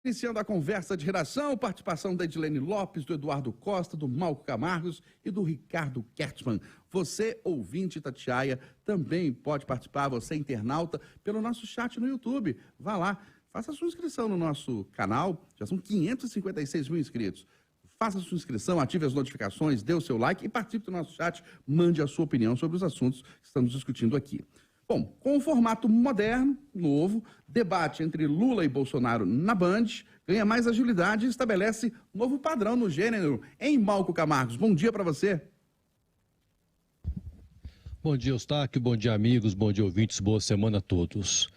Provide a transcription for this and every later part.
Iniciando a conversa de redação, participação da Edilene Lopes, do Eduardo Costa, do Malco Camargos e do Ricardo Kertzmann. Você, ouvinte Itatiaia, também pode participar, você internauta, pelo nosso chat no YouTube. Vá lá, faça a sua inscrição no nosso canal, já são 556 mil inscritos. Faça a sua inscrição, ative as notificações, dê o seu like e participe do nosso chat, mande a sua opinião sobre os assuntos que estamos discutindo aqui. Bom, com um formato moderno, novo, debate entre Lula e Bolsonaro na Band ganha mais agilidade e estabelece novo padrão no gênero. Em Malco Camargos, bom dia para você. Bom dia, Eustáquio, bom dia, amigos, bom dia, ouvintes, boa semana a todos.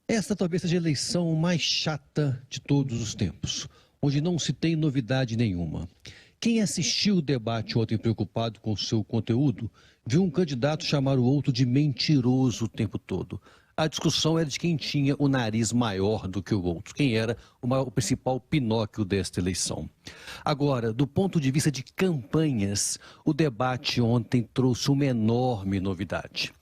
Esta talvez seja a eleição mais chata de todos os tempos, onde não se tem novidade nenhuma. Quem assistiu o debate ontem preocupado com o seu conteúdo, viu um candidato chamar o outro de mentiroso o tempo todo. A discussão era de quem tinha o nariz maior do que o outro, quem era o principal Pinóquio desta eleição. Agora, do ponto de vista de campanhas, o debate ontem trouxe uma enorme novidade.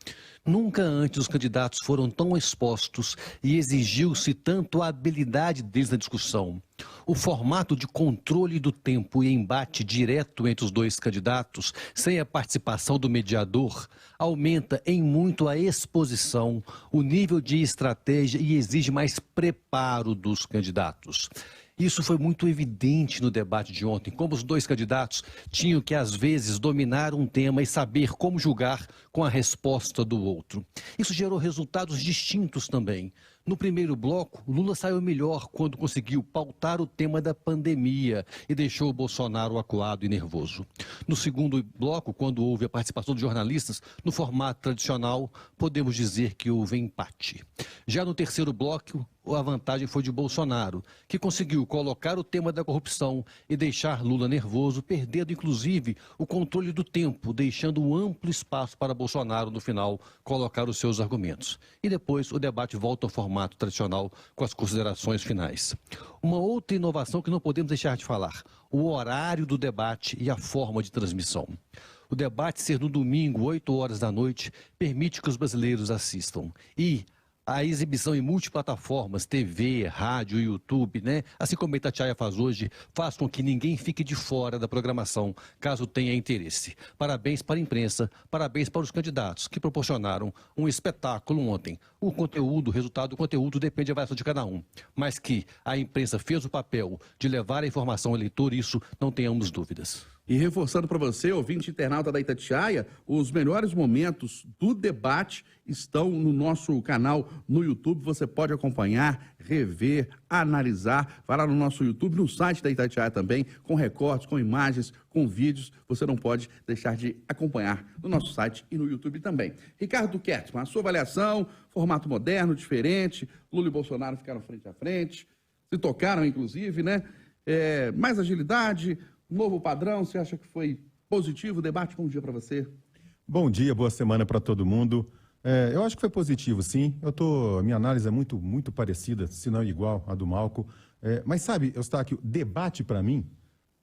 Nunca antes os candidatos foram tão expostos e exigiu-se tanto a habilidade deles na discussão. O formato de controle do tempo e embate direto entre os dois candidatos, sem a participação do mediador, aumenta em muito a exposição, o nível de estratégia e exige mais preparo dos candidatos. Isso foi muito evidente no debate de ontem, como os dois candidatos tinham que, às vezes, dominar um tema e saber como julgar com a resposta do outro. Isso gerou resultados distintos também. No primeiro bloco, Lula saiu melhor quando conseguiu pautar o tema da pandemia e deixou o Bolsonaro acuado e nervoso. No segundo bloco, quando houve a participação de jornalistas, no formato tradicional, podemos dizer que houve empate. Já no terceiro bloco, a vantagem foi de Bolsonaro, que conseguiu colocar o tema da corrupção e deixar Lula nervoso, perdendo inclusive o controle do tempo, deixando um amplo espaço para Bolsonaro no final colocar os seus argumentos. E depois o debate volta ao formato tradicional com as considerações finais. Uma outra inovação que não podemos deixar de falar, o horário do debate e a forma de transmissão. O debate ser no domingo, 8 horas da noite, permite que os brasileiros assistam. E a exibição em multiplataformas, TV, rádio, YouTube, assim como a Itatiaia faz hoje, faz com que ninguém fique de fora da programação, caso tenha interesse. Parabéns para a imprensa, parabéns para os candidatos que proporcionaram um espetáculo ontem. O resultado do conteúdo depende da avaliação de cada um. Mas que a imprensa fez o papel de levar a informação ao eleitor, isso não tenhamos dúvidas. E reforçando para você, ouvinte internauta da Itatiaia, os melhores momentos do debate estão no nosso canal no YouTube. Você pode acompanhar, rever, analisar. Vai lá no nosso YouTube, no site da Itatiaia também, com recortes, com imagens, com vídeos. Você não pode deixar de acompanhar no nosso site e no YouTube também. Ricardo Kertzmann, a sua avaliação, formato moderno, diferente, Lula e Bolsonaro ficaram frente a frente, se tocaram inclusive, mais agilidade, novo padrão, você acha que foi positivo o debate? Bom dia para você. Bom dia, boa semana para todo mundo. Eu acho que foi positivo, sim. A minha análise é muito parecida, se não igual à do Malco. Mas sabe, Eustáquio, debate para mim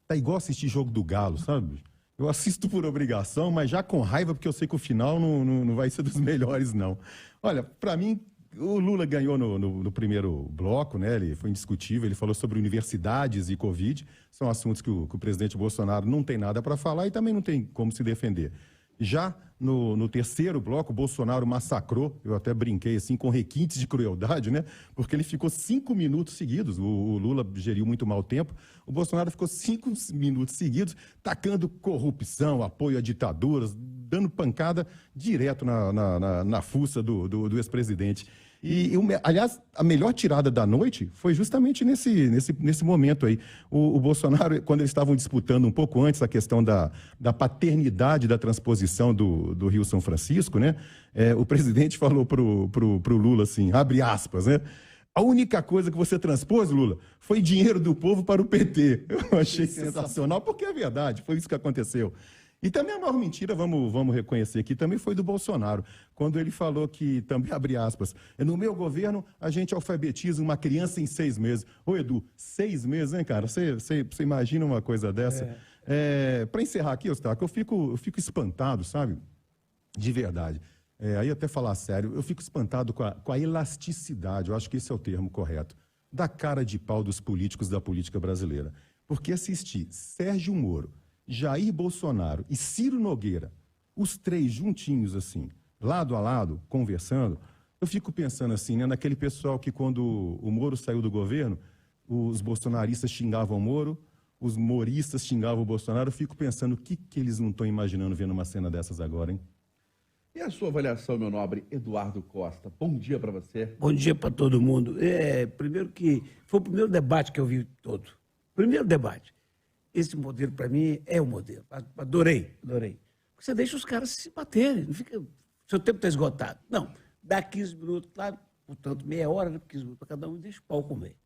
tá igual assistir jogo do Galo, sabe? Eu assisto por obrigação, mas já com raiva, porque eu sei que o final não vai ser dos melhores, não. Olha, para mim, o Lula ganhou no primeiro bloco, ele foi indiscutível, ele falou sobre universidades e Covid, são assuntos que o presidente Bolsonaro não tem nada para falar e também não tem como se defender. Já no terceiro bloco, o Bolsonaro massacrou, eu até brinquei assim, com requintes de crueldade, porque ele ficou 5 minutos seguidos, o Lula geriu muito mal o tempo, o Bolsonaro ficou 5 minutos seguidos, tacando corrupção, apoio a ditaduras, dando pancada direto na fuça do ex-presidente. Aliás, a melhor tirada da noite foi justamente nesse momento aí. O Bolsonaro, quando eles estavam disputando um pouco antes a questão da paternidade da transposição do Rio São Francisco, o presidente falou pro Lula assim, abre aspas, a única coisa que você transpôs, Lula, foi dinheiro do povo para o PT. Eu achei sensacional, porque é verdade, foi isso que aconteceu. E também a maior mentira, vamos reconhecer aqui, também foi do Bolsonaro, quando ele falou que, também abre aspas, no meu governo a gente alfabetiza uma criança em 6 meses. Ô Edu, 6 meses, hein, cara? Você imagina uma coisa dessa? Para encerrar aqui, Eustáquio, eu fico espantado, sabe? De verdade. Aí até falar sério, eu fico espantado com a elasticidade, eu acho que esse é o termo correto, da cara de pau dos políticos da política brasileira. Porque assistir Sérgio Moro, Jair Bolsonaro e Ciro Nogueira, os três juntinhos assim, lado a lado, conversando, eu fico pensando assim, né, naquele pessoal que quando o Moro saiu do governo, os bolsonaristas xingavam o Moro, os moristas xingavam o Bolsonaro, eu fico pensando o que eles não estão imaginando vendo uma cena dessas agora, hein? E a sua avaliação, meu nobre Eduardo Costa? Bom dia para você. Bom dia para todo mundo. Primeiro que foi o primeiro debate que eu vi todo. Primeiro debate. Esse modelo, para mim, é o modelo. Adorei. Você deixa os caras se baterem. Não fica... Seu tempo está esgotado. Não. Dá 15 minutos, claro, portanto, meia hora, 15 minutos para cada um e deixa o pau comer.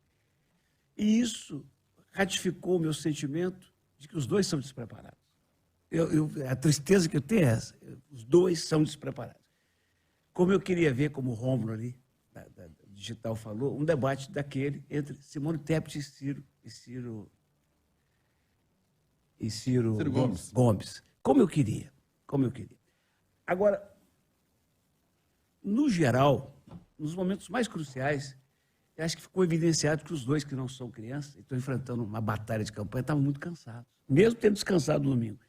E isso ratificou o meu sentimento de que os dois são despreparados. A tristeza que eu tenho é essa. Os dois são despreparados. Como eu queria ver, como o Rômulo ali, da Digital falou, um debate daquele entre Simone Tebet e Ciro Gomes. Como eu queria. Agora, no geral, nos momentos mais cruciais, eu acho que ficou evidenciado que os dois que não são crianças e estão enfrentando uma batalha de campanha estavam muito cansados, mesmo tendo descansado no domingo.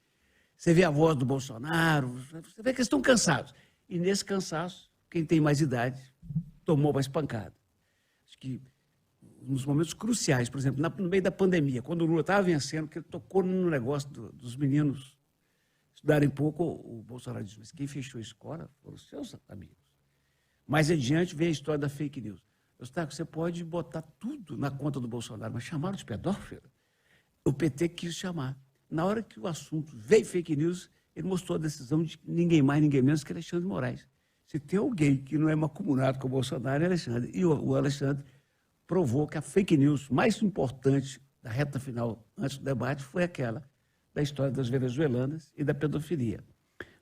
Você vê a voz do Bolsonaro, você vê que eles estão cansados. E nesse cansaço, quem tem mais idade tomou mais pancada. Acho que nos momentos cruciais, por exemplo, no meio da pandemia, quando o Lula estava vencendo, que ele tocou no negócio dos meninos estudarem pouco, o Bolsonaro disse, mas quem fechou a escola foram os seus amigos. Mais adiante vem a história da fake news. Eustáquio, você pode botar tudo na conta do Bolsonaro, mas chamaram de pedófilo? O PT quis chamar. Na hora que o assunto veio fake news, ele mostrou a decisão de ninguém mais, ninguém menos que Alexandre de Moraes. Se tem alguém que não é macumunado com o Bolsonaro, é Alexandre. E o Alexandre provou que a fake news mais importante da reta final, antes do debate, foi aquela da história das venezuelanas e da pedofilia.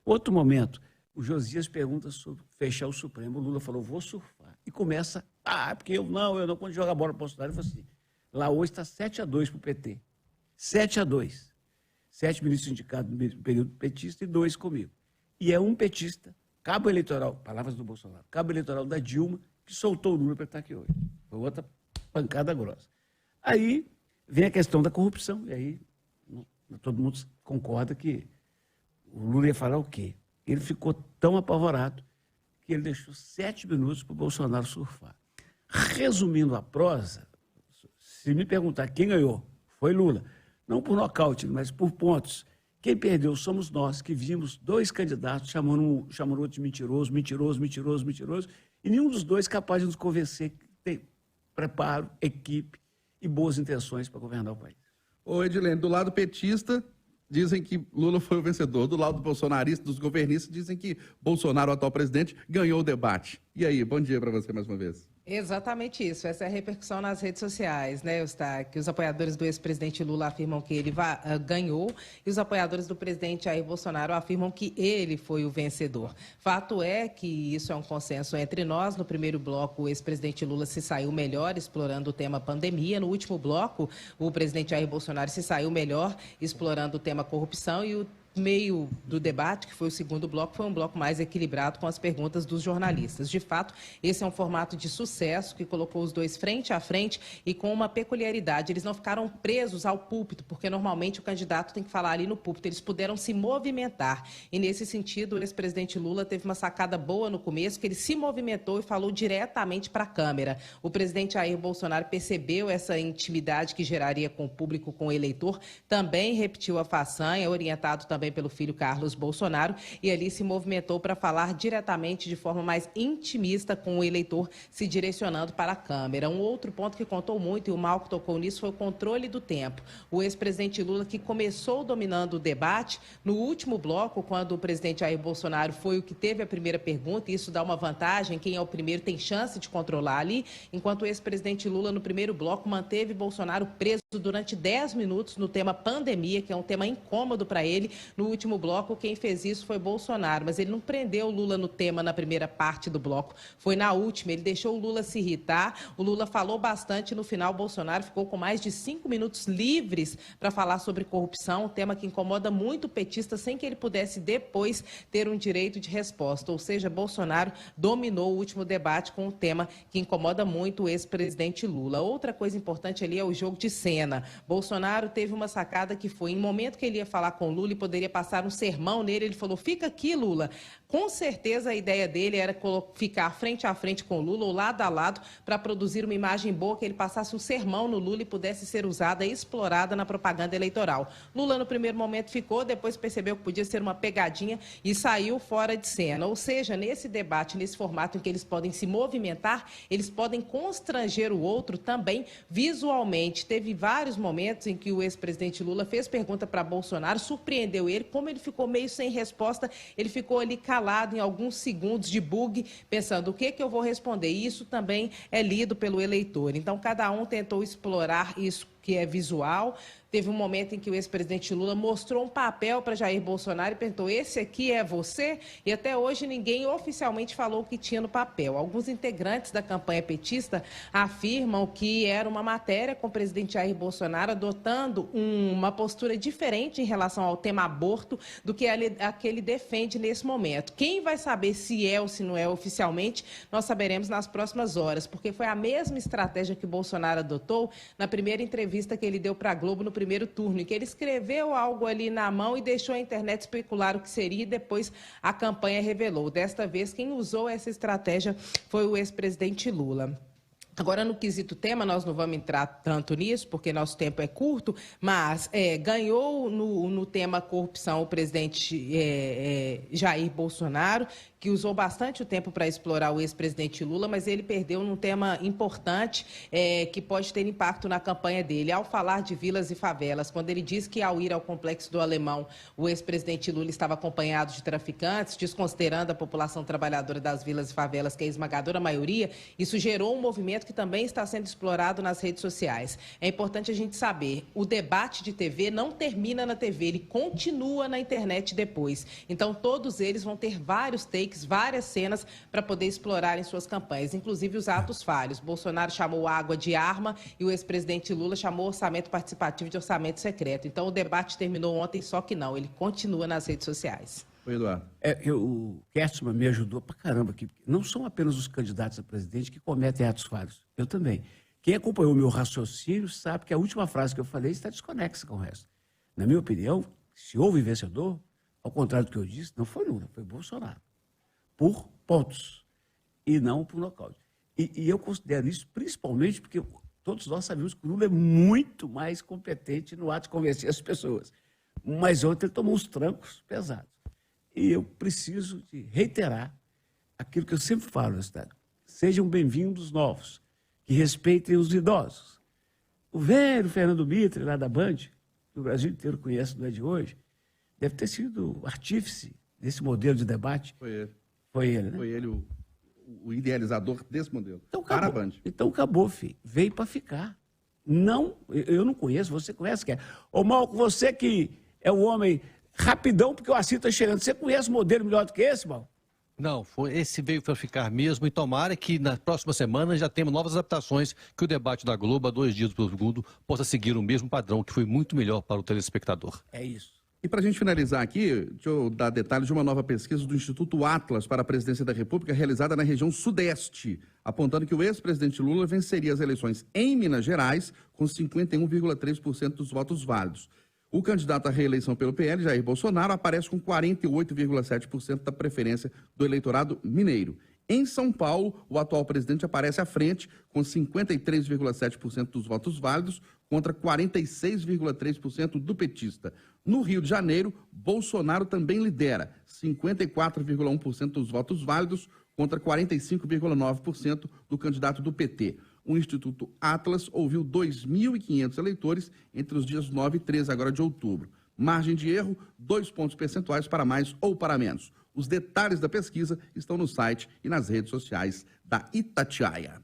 Outro momento, o Josias pergunta sobre fechar o Supremo. O Lula falou, vou surfar. E começa, porque eu não, quando joga a bola para o Bolsonaro, eu falo assim, lá hoje está 7-2 para o PT. 7-2. 7 ministros indicados no período petista e 2 comigo. E é um petista, cabo eleitoral, palavras do Bolsonaro, cabo eleitoral da Dilma, que soltou o Lula para estar aqui hoje. Foi outra pancada grossa. Aí vem a questão da corrupção, e aí todo mundo concorda que o Lula ia falar o quê? Ele ficou tão apavorado que ele deixou 7 minutos para o Bolsonaro surfar. Resumindo a prosa, se me perguntar quem ganhou, foi Lula. Não por nocaute, mas por pontos. Quem perdeu somos nós, que vimos 2 candidatos chamando outro de mentiroso, e nenhum dos dois capaz de nos convencer que tem preparo, equipe e boas intenções para governar o país. Ô, Edilene, do lado petista, dizem que Lula foi o vencedor. Do lado bolsonarista, dos governistas, dizem que Bolsonaro, o atual presidente, ganhou o debate. E aí, bom dia para você mais uma vez. Exatamente isso. Essa é a repercussão nas redes sociais, né, Eustáquio? Os apoiadores do ex-presidente Lula afirmam que ele ganhou e os apoiadores do presidente Jair Bolsonaro afirmam que ele foi o vencedor. Fato é que isso é um consenso entre nós. No primeiro bloco, o ex-presidente Lula se saiu melhor explorando o tema pandemia. No último bloco, o presidente Jair Bolsonaro se saiu melhor explorando o tema corrupção e o meio do debate, que foi o segundo bloco, foi um bloco mais equilibrado com as perguntas dos jornalistas. De fato, esse é um formato de sucesso que colocou os dois frente a frente e com uma peculiaridade. Eles não ficaram presos ao púlpito, porque normalmente o candidato tem que falar ali no púlpito. Eles puderam se movimentar. E nesse sentido, o ex-presidente Lula teve uma sacada boa no começo, que ele se movimentou e falou diretamente para a câmera. O presidente Jair Bolsonaro percebeu essa intimidade que geraria com o público, com o eleitor, também repetiu a façanha, orientado também pelo filho Carlos Bolsonaro, e ali se movimentou para falar diretamente de forma mais intimista com o eleitor, se direcionando para a câmera. Um outro ponto que contou muito, e o Malco tocou nisso, foi o controle do tempo. O ex-presidente Lula, que começou dominando o debate, no último bloco, quando o presidente Jair Bolsonaro foi o que teve a primeira pergunta, e isso dá uma vantagem, quem é o primeiro tem chance de controlar ali, enquanto o ex-presidente Lula, no primeiro bloco, manteve Bolsonaro preso durante 10 minutos no tema pandemia, que é um tema incômodo para ele. No último bloco, quem fez isso foi Bolsonaro, mas ele não prendeu o Lula no tema na primeira parte do bloco, foi na última, ele deixou o Lula se irritar, o Lula falou bastante, no final Bolsonaro ficou com mais de 5 minutos livres para falar sobre corrupção, um tema que incomoda muito o petista, sem que ele pudesse depois ter um direito de resposta, ou seja, Bolsonaro dominou o último debate com um tema que incomoda muito o ex-presidente Lula. Outra coisa importante ali é o jogo de cena. Bolsonaro teve uma sacada que foi, em momento que ele ia falar com Lula e poderia passar um sermão nele, ele falou, fica aqui, Lula. Com certeza a ideia dele era ficar frente a frente com o Lula, ou lado a lado, para produzir uma imagem boa, que ele passasse um sermão no Lula e pudesse ser usada e explorada na propaganda eleitoral. Lula, no primeiro momento, ficou, depois percebeu que podia ser uma pegadinha e saiu fora de cena. Ou seja, nesse debate, nesse formato em que eles podem se movimentar, eles podem constranger o outro também visualmente. Teve vários momentos em que o ex-presidente Lula fez pergunta para Bolsonaro, surpreendeu ele, como ele ficou meio sem resposta, ele ficou ali calado em alguns segundos de bug, pensando o que eu vou responder. Isso também é lido pelo eleitor. Então, cada um tentou explorar isso que é visual. Teve um momento em que o ex-presidente Lula mostrou um papel para Jair Bolsonaro e perguntou, esse aqui é você? E até hoje ninguém oficialmente falou o que tinha no papel. Alguns integrantes da campanha petista afirmam que era uma matéria com o presidente Jair Bolsonaro adotando uma postura diferente em relação ao tema aborto do que a que ele defende nesse momento. Quem vai saber se é ou se não é oficialmente, nós saberemos nas próximas horas, porque foi a mesma estratégia que Bolsonaro adotou na primeira entrevista que ele deu para a Globo no primeiro turno, em que ele escreveu algo ali na mão e deixou a internet especular o que seria, e depois a campanha revelou. Desta vez, quem usou essa estratégia foi o ex-presidente Lula. Agora, no quesito tema, nós não vamos entrar tanto nisso, porque nosso tempo é curto, mas ganhou no tema corrupção o presidente Jair Bolsonaro, que usou bastante o tempo para explorar o ex-presidente Lula, mas ele perdeu num tema importante que pode ter impacto na campanha dele. Ao falar de vilas e favelas, quando ele diz que ao ir ao Complexo do Alemão, o ex-presidente Lula estava acompanhado de traficantes, desconsiderando a população trabalhadora das vilas e favelas, que é a esmagadora maioria, isso gerou um movimento que também está sendo explorado nas redes sociais. É importante a gente saber, o debate de TV não termina na TV, ele continua na internet depois. Então, todos eles vão ter vários takes, várias cenas para poder explorar em suas campanhas, inclusive os atos falhos. Bolsonaro chamou água de arma e o ex-presidente Lula chamou orçamento participativo de orçamento secreto. Então, o debate terminou ontem, só que não, ele continua nas redes sociais. Oi, Eduardo. O Kertzmann me ajudou pra caramba aqui. Não são apenas os candidatos a presidente que cometem atos falhos, eu também. Quem acompanhou o meu raciocínio sabe que a última frase que eu falei está desconexa com o resto. Na minha opinião, se houve vencedor, ao contrário do que eu disse, não foi Lula, foi Bolsonaro. Por pontos, e não por nocaute. E eu considero isso principalmente porque todos nós sabemos que o Lula é muito mais competente no ato de convencer as pessoas. Mas ontem ele tomou uns trancos pesados. E eu preciso de reiterar aquilo que eu sempre falo no Estado. Sejam bem-vindos novos, que respeitem os idosos. O velho Fernando Mitre, lá da Band, que o Brasil inteiro conhece, não é de hoje, deve ter sido artífice desse modelo de debate. Foi ele. Foi ele, né? Foi ele o idealizador desse modelo. Então para a acabou. Band. Então acabou, filho. Veio para ficar. Não, eu não conheço, você conhece quem é? Ô, Malco, você que é o homem rapidão, porque o Assis está chegando. Você conhece um modelo melhor do que esse, Malco? Não, esse veio para ficar mesmo, e tomara que na próxima semana já tenhamos novas adaptações, que o debate da Globo, há 2 dias por segundo, possa seguir o mesmo padrão, que foi muito melhor para o telespectador. É isso. E para a gente finalizar aqui, deixa eu dar detalhes de uma nova pesquisa do Instituto Atlas para a Presidência da República, realizada na região Sudeste, apontando que o ex-presidente Lula venceria as eleições em Minas Gerais com 51,3% dos votos válidos. O candidato à reeleição pelo PL, Jair Bolsonaro, aparece com 48,7% da preferência do eleitorado mineiro. Em São Paulo, o atual presidente aparece à frente, com 53,7% dos votos válidos, contra 46,3% do petista. No Rio de Janeiro, Bolsonaro também lidera, 54,1% dos votos válidos, contra 45,9% do candidato do PT. O Instituto Atlas ouviu 2.500 eleitores entre os dias 9 e 13 agora de outubro. Margem de erro, 2 pontos percentuais para mais ou para menos. Os detalhes da pesquisa estão no site e nas redes sociais da Itatiaia.